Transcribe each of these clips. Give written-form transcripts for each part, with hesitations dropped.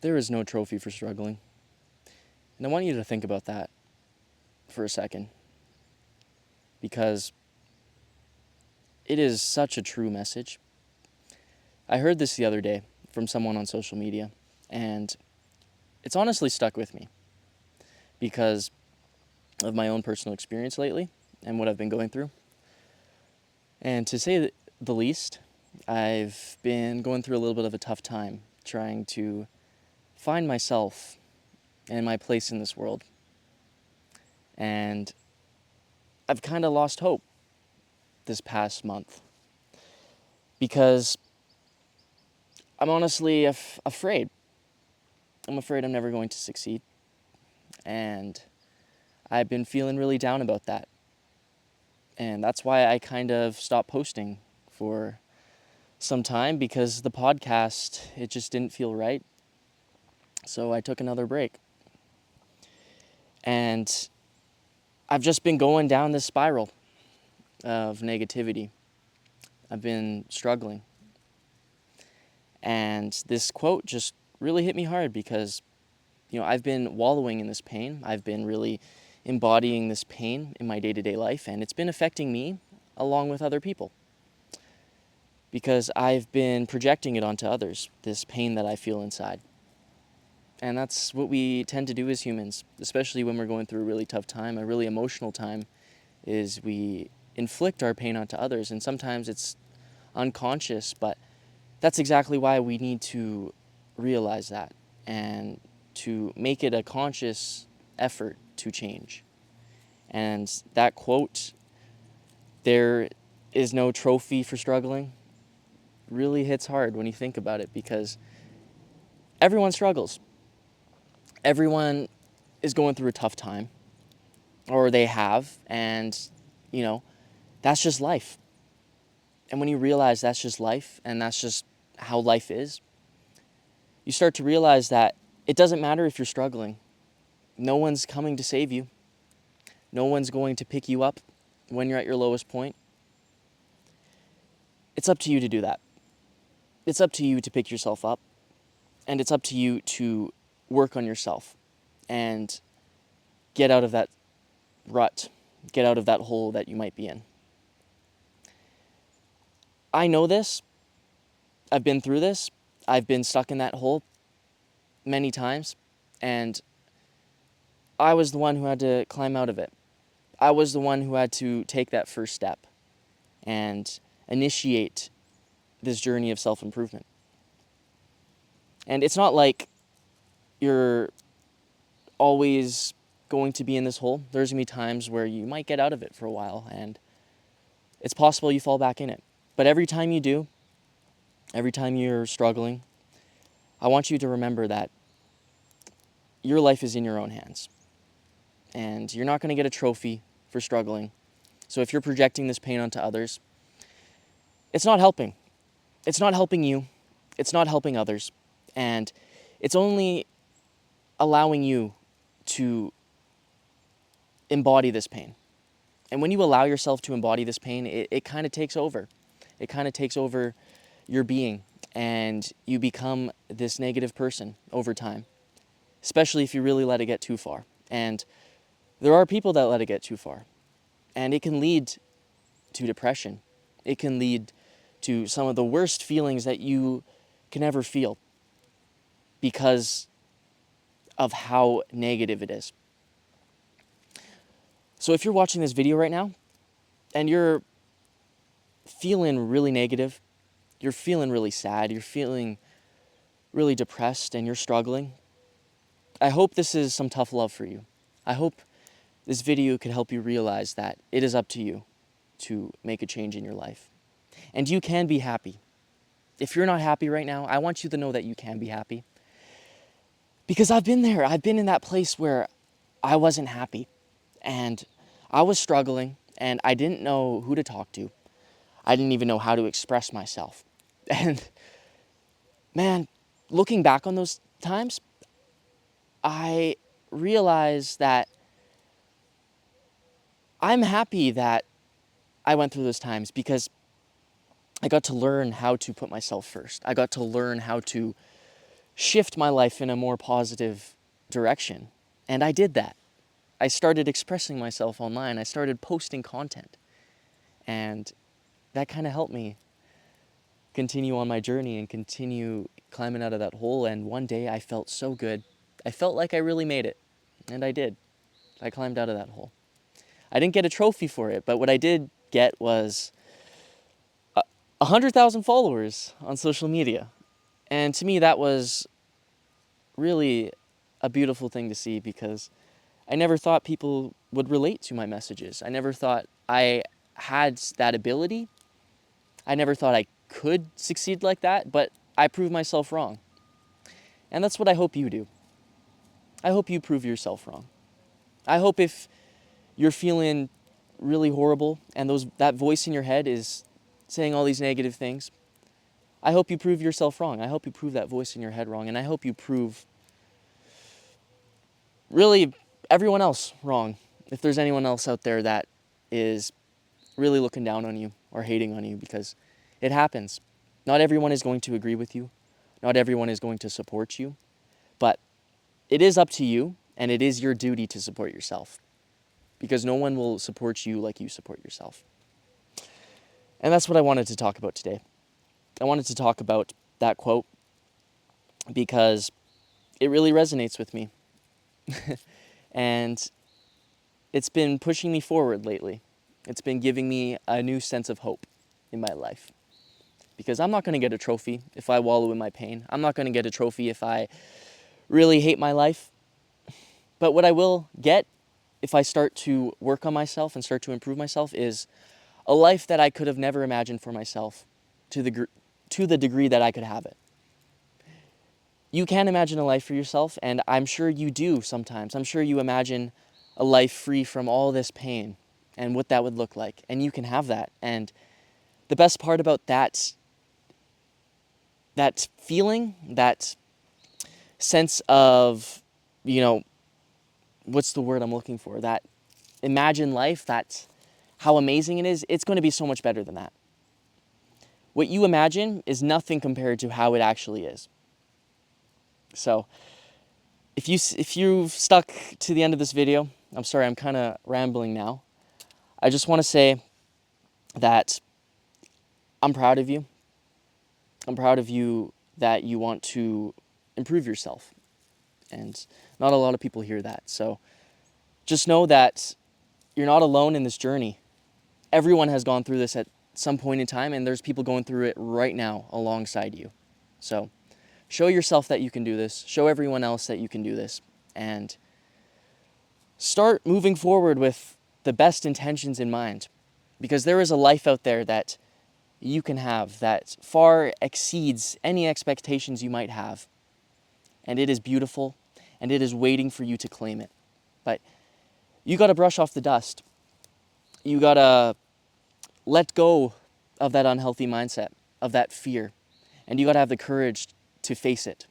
There is no trophy for struggling. And I want you to think about that for a second, because it is such a true message. I heard this the other day from someone on social media, and it's honestly stuck with me because of my own personal experience lately and what I've been going through. And to say the least, I've been going through a little bit of a tough time trying to find myself and my place in this world. And I've kind of lost hope this past month because I'm honestly afraid. I'm afraid I'm never going to succeed. And I've been feeling really down about that. And that's why I kind of stopped posting for some time, because the podcast, it just didn't feel right. So I took another break. And I've just been going down this spiral of negativity. I've been struggling. And this quote just really hit me hard because, I've been wallowing in this pain. I've been really embodying this pain in my day-to-day life, and it's been affecting me along with other people because I've been projecting it onto others, this pain that I feel inside. And that's what we tend to do as humans, especially when we're going through a really tough time, a really emotional time, is we inflict our pain onto others. And sometimes it's unconscious, but that's exactly why we need to realize that and to make it a conscious effort to change. And that quote, "There is no trophy for struggling," really hits hard when you think about it, because everyone struggles. Everyone is going through a tough time, or they have, and, that's just life. And when you realize that's just life and that's just how life is, you start to realize that it doesn't matter if you're struggling. No one's coming to save you. No one's going to pick you up when you're at your lowest point. It's up to you to do that. It's up to you to pick yourself up, and it's up to you to work on yourself and get out of that rut, get out of that hole that you might be in. I know this. I've been through this. I've been stuck in that hole many times, and I was the one who had to climb out of it. I was the one who had to take that first step and initiate this journey of self-improvement. And it's not like you're always going to be in this hole. There's going to be times where you might get out of it for a while, and it's possible you fall back in it. But every time you do, every time you're struggling, I want you to remember that your life is in your own hands. And you're not going to get a trophy for struggling. So if you're projecting this pain onto others, it's not helping. It's not helping you. It's not helping others. And it's only allowing you to embody this pain. And when you allow yourself to embody this pain, it kind of takes over. It kind of takes over your being, and you become this negative person over time, especially if you really let it get too far. And there are people that let it get too far, and it can lead to depression. It can lead to some of the worst feelings that you can ever feel because of how negative it is. So if you're watching this video right now and you're feeling really negative, you're feeling really sad, you're feeling really depressed, and you're struggling, I hope this is some tough love for you. I hope this video could help you realize that it is up to you to make a change in your life. And you can be happy. If you're not happy right now, I want you to know that you can be happy. Because I've been there. I've been in that place where I wasn't happy. And I was struggling, and I didn't know who to talk to. I didn't even know how to express myself. And man, looking back on those times, I realized that I'm happy that I went through those times, because I got to learn how to put myself first. I got to learn how to shift my life in a more positive direction. And I did that. I started expressing myself online. I started posting content. And that kind of helped me continue on my journey and continue climbing out of that hole. And one day I felt so good. I felt like I really made it. And I did. I climbed out of that hole. I didn't get a trophy for it, but what I did get was 100,000 followers on social media. And to me, that was really a beautiful thing to see, because I never thought people would relate to my messages. I never thought I had that ability. I never thought I could succeed like that, but I proved myself wrong. And that's what I hope you do. I hope you prove yourself wrong. I hope if you're feeling really horrible and that voice in your head is saying all these negative things, I hope you prove yourself wrong. I hope you prove that voice in your head wrong. And I hope you prove really everyone else wrong. If there's anyone else out there that is really looking down on you or hating on you, because it happens. Not everyone is going to agree with you. Not everyone is going to support you. But it is up to you, and it is your duty to support yourself, because no one will support you like you support yourself. And that's what I wanted to talk about today. I wanted to talk about that quote because it really resonates with me. And it's been pushing me forward lately. It's been giving me a new sense of hope in my life. Because I'm not going to get a trophy if I wallow in my pain. I'm not going to get a trophy if I really hate my life. But what I will get if I start to work on myself and start to improve myself is a life that I could have never imagined for myself to the degree that I could have it. You can imagine a life for yourself, and I'm sure you do sometimes. I'm sure you imagine a life free from all this pain and what that would look like, and you can have that. And the best part about that feeling, that sense of, what's the word I'm looking for? That imagined life, that's how amazing it is. It's going to be so much better than that. What you imagine is nothing compared to how it actually is. So if you've stuck to the end of this video, I'm sorry, I'm kind of rambling now. I just want to say that I'm proud of you. I'm proud of you that you want to improve yourself. And not a lot of people hear that. So just know that you're not alone in this journey. Everyone has gone through this at some point in time, and there's people going through it right now alongside you. So show yourself that you can do this. Show everyone else that you can do this. And start moving forward with the best intentions in mind. Because there is a life out there that you can have that far exceeds any expectations you might have. And it is beautiful, and it is waiting for you to claim it. But you got to brush off the dust. You got to let go of that unhealthy mindset, of that fear. And you got to have the courage to face it,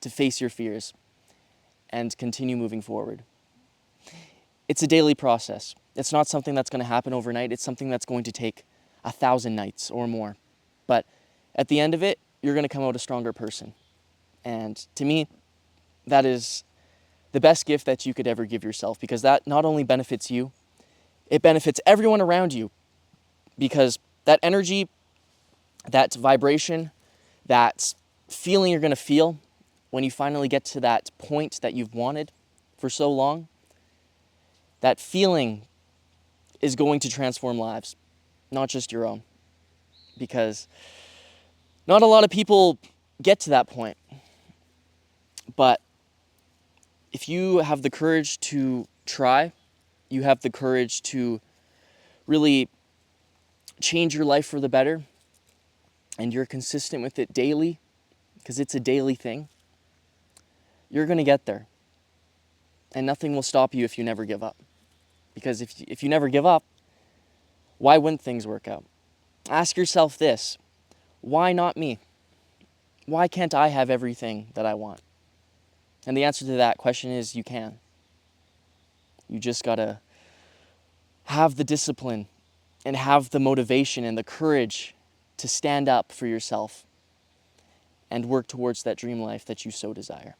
to face your fears, and continue moving forward. It's a daily process. It's not something that's going to happen overnight. It's something that's going to take 1,000 nights or more. But at the end of it, you're going to come out a stronger person. And to me, that is the best gift that you could ever give yourself, because that not only benefits you, it benefits everyone around you, because that energy, that vibration, that feeling you're going to feel when you finally get to that point that you've wanted for so long, that feeling is going to transform lives, not just your own. Because not a lot of people get to that point. But if you have the courage to try, you have the courage to really change your life for the better, and you're consistent with it daily, because it's a daily thing, you're going to get there. And nothing will stop you if you never give up. Because if you never give up, why wouldn't things work out? Ask yourself this: why not me? Why can't I have everything that I want? And the answer to that question is you can. You just got to have the discipline and have the motivation and the courage to stand up for yourself and work towards that dream life that you so desire.